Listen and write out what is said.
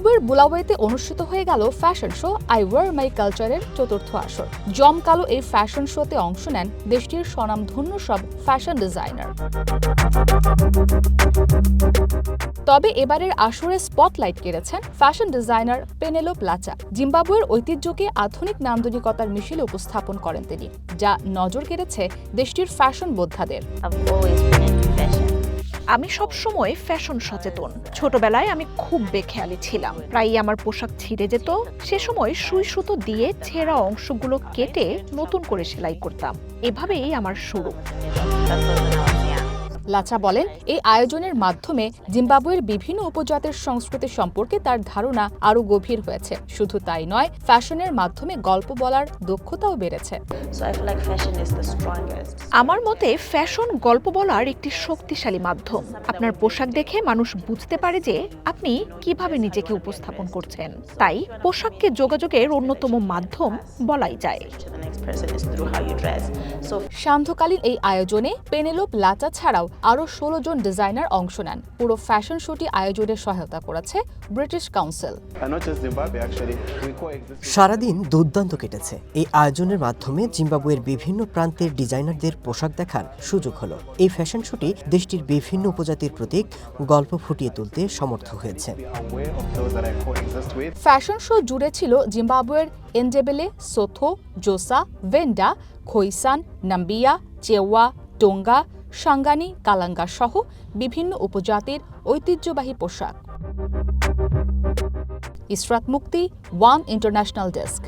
জিম্বাবুয়ের বুলাওয়েতে অনুষ্ঠিত হয়ে গেল ফ্যাশন শো আই ওয়ার মাই কালচারের চতুর্থ আসর। জমকালো এই ফ্যাশন শোতে অংশ নেন দেশটির স্বনামধন্য সব ফ্যাশন ডিজাইনার। তবে এবারের আসরে স্পটলাইট কেড়েছেন ফ্যাশন ডিজাইনার পেনেলোপ লাচা। জিম্বাবুয়ের ঐতিহ্যকে আধুনিক নান্দনিকতার মিশেলে উপস্থাপন করেন তিনি, যা নজর কেড়েছে দেশটির ফ্যাশন বোদ্ধাদের। আমি সবসময় ফ্যাশন সচেতন। ছোটবেলায় আমি খুব বেখেয়ালি ছিলাম, প্রায়ই আমার পোশাক ছিঁড়ে যেত। সে সময় সুই সুতো দিয়ে ছেঁড়া অংশগুলো কেটে নতুন করে সেলাই করতাম। এভাবেই আমার শুরু। লাচা বলেন, এই আয়োজনের মাধ্যমে জিম্বাবুয়ের বিভিন্ন উপজাতির সংস্কৃতি সম্পর্কে তার ধারণা আরও গভীর হয়েছে। শুধু তাই নয়, ফ্যাশনের মাধ্যমে গল্প বলার দক্ষতাও বেড়েছে। আমার মতে ফ্যাশন গল্প বলার একটি শক্তিশালী মাধ্যম। আপনার পোশাক দেখে মানুষ বুঝতে পারে যে আপনি কিভাবে নিজেকে উপস্থাপন করছেন। তাই পোশাককে যোগাযোগের অন্যতম মাধ্যম বলাই যায়। সান্ধ্যকালীন এই আয়োজনে পেনেলোপ লাচা ছাড়াও আরও 16 জন ডিজাইনার অংশ নেন। পুরো ফ্যাশন শোটি আয়োজনে সহায়তা করেছে ব্রিটিশ কাউন্সিল। সারাদিন দুর্দান্ত কেটেছে। এই আয়োজনের মাধ্যমে জিম্বাবুয়ের বিভিন্ন প্রান্তের ডিজাইনারদের পোশাক দেখার সুযোগ হলো। এই ফ্যাশন শোটি দেশটির বিভিন্ন উপজাতির প্রতীক গল্প ফুটিয়ে তুলতে সমর্থ হয়েছে। ফ্যাশন শো জুড়ে ছিল জিম্বাবুয়ের Ndebele, Sotho, জোসা, ভেন্ডা, Khoisan, Namibia, Chewa, Tonga, Shangani, Kalanga সহ বিভিন্ন উপজাতির ঐতিহ্যবাহী পোশাক। ইসরাত মুক্তি, ওয়ান ইন্টারন্যাশনাল ডেস্ক।